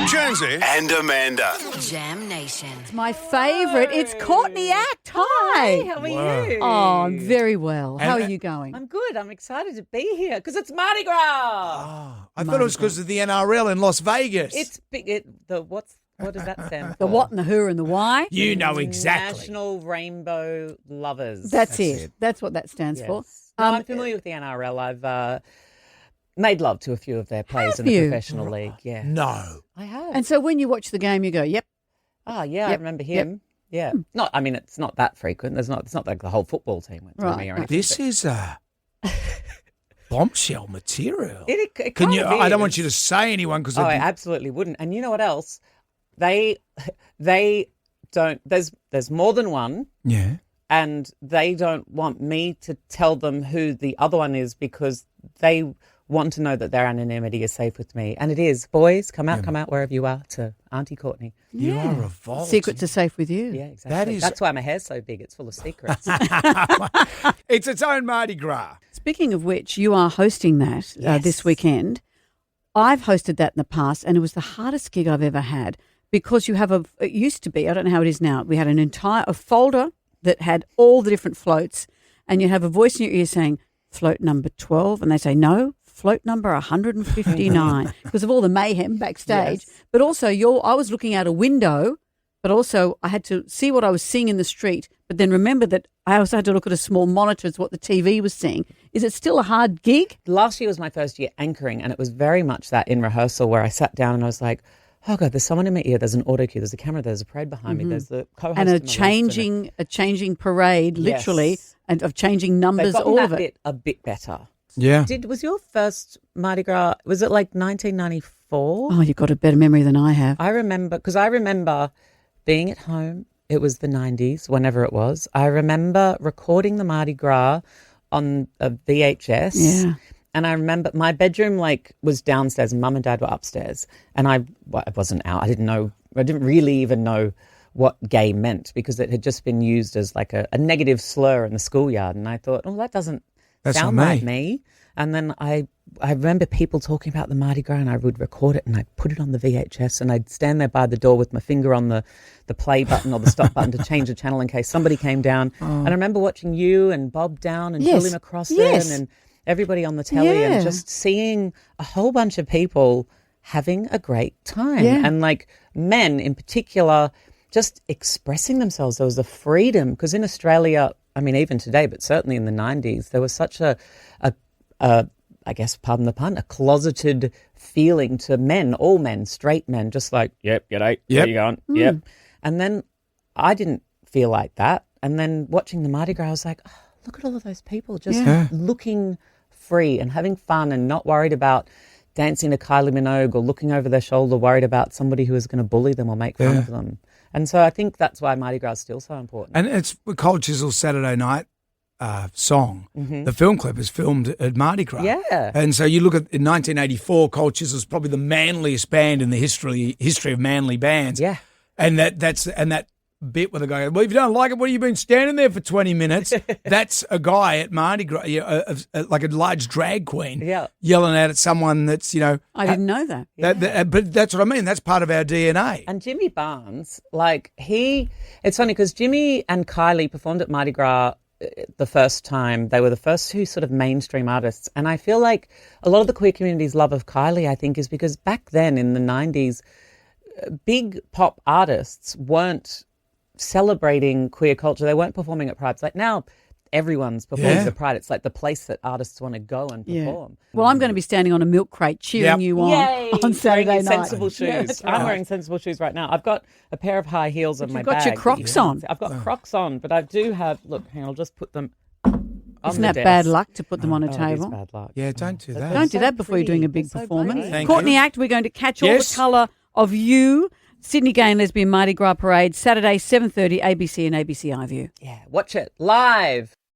Jonesy and Amanda. Jam Nation. It's my favourite. It's Courtney Act. Hi. How are you? Oh, I'm very well. How are you going? I'm good. I'm excited to be here because it's Mardi Gras. I thought it was because of the NRL in Las Vegas. It's big. What does that stand for? The what and the who and the why. You know exactly. National Rainbow Lovers. That's it. That's what that stands for. No, I'm familiar with the NRL. I've made love to a few of their players in the professional league. Yeah. No. I have. And so when you watch the game, you go, yep. Oh, yeah, I Yep. remember him. Yep. Yeah. It's not that frequent. It's not like the whole football team went through me or anything. This is bombshell material. It Can kind you? of I don't is. want you to say anyone because I absolutely wouldn't. And you know what else? They don't. There's more than one. Yeah. And they don't want me to tell them who the other one is because they want to know that their anonymity is safe with me. And it is. Boys, come out wherever you are to Auntie Courtney. You are revolting. Secrets are safe with you. Yeah, exactly. That's why my hair's so big. It's full of secrets. It's its own Mardi Gras. Speaking of which, you are hosting that this weekend. I've hosted that in the past, and it was the hardest gig I've ever had because you have it used to be, I don't know how it is now, we had an entire folder that had all the different floats, and you have a voice in your ear saying, float number 12, and they say, no, float number 159, because of all the mayhem backstage. Yes. But also, I was looking out a window, but also I had to see what I was seeing in the street, but then remember that I also had to look at a small monitor as what the TV was seeing. Is it still a hard gig? Last year was my first year anchoring, and it was very much that in rehearsal where I sat down and I was like, oh, God, there's someone in my ear, there's an auto cue, there's a camera, there's a parade behind me, there's the co-host. And a changing parade, literally, Yes. and of changing numbers, They've gotten all that of it. bit a bit better. Yeah. Was your first Mardi Gras, was it like 1994? Oh, you've got a better memory than I have. I remember being at home. It was the 90s, whenever it was. I remember recording the Mardi Gras on a VHS. Yeah. And I remember my bedroom was downstairs and Mum and Dad were upstairs. And I wasn't out. I didn't really even know what gay meant because it had just been used as like a negative slur in the schoolyard. And I thought, oh, that doesn't sound not like me. And then I remember people talking about the Mardi Gras and I would record it and I'd put it on the VHS and I'd stand there by the door with my finger on the play button or the stop button to change the channel in case somebody came down. And I remember watching you and Bob Down and Julie McCrossin and everybody on the telly and just seeing a whole bunch of people having a great time. Yeah. And men in particular just expressing themselves. There was a freedom because in Australia, I mean, even today, but certainly in the 90s, there was such a I guess, pardon the pun, a closeted feeling to men, all men, straight men, just like, yep, g'day, where you going? Yep. And then I didn't feel like that. And then watching the Mardi Gras, I was like, oh, look at all of those people just looking free and having fun and not worried about dancing to Kylie Minogue or looking over their shoulder, worried about somebody who is going to bully them or make fun of them. And so I think that's why Mardi Gras is still so important. And it's Cold Chisel's Saturday Night song. The film clip is filmed at Mardi Gras. Yeah. And so you look at in 1984, Cold Chisel's probably the manliest band in the history of manly bands. Yeah. And that bit where the guy goes, well, if you don't like it, what have you been standing there for 20 minutes? That's a guy at Mardi Gras, like a large drag queen, yelling out at someone that's, I didn't know that. But that's what I mean. That's part of our DNA. And Jimmy Barnes, it's funny because Jimmy and Kylie performed at Mardi Gras the first time. They were the first two sort of mainstream artists. And I feel like a lot of the queer community's love of Kylie, I think, is because back then in the 90s, big pop artists weren't celebrating queer culture. They weren't performing at Pride. It's like now everyone's performing at Pride. It's like the place that artists want to go and perform. Well, I'm going to be standing on a milk crate cheering you on Saturday wearing night. Sensible shoes. I'm wearing sensible shoes right now. I've got a pair of high heels on my bag. You've got your Crocs on. I've got Crocs on, but I do have, look, hang on, I'll just put them on Isn't the that desk. bad luck to put them on a It is table? bad luck. Yeah, don't do that. Don't do so that before you're doing a big pretty. They're so performance. pretty. Thank Courtney you. Act, we're going to catch all the Yes. colour of you. Sydney Gay and Lesbian Mardi Gras Parade, Saturday, 7:30, ABC and ABC iView. Yeah, watch it live.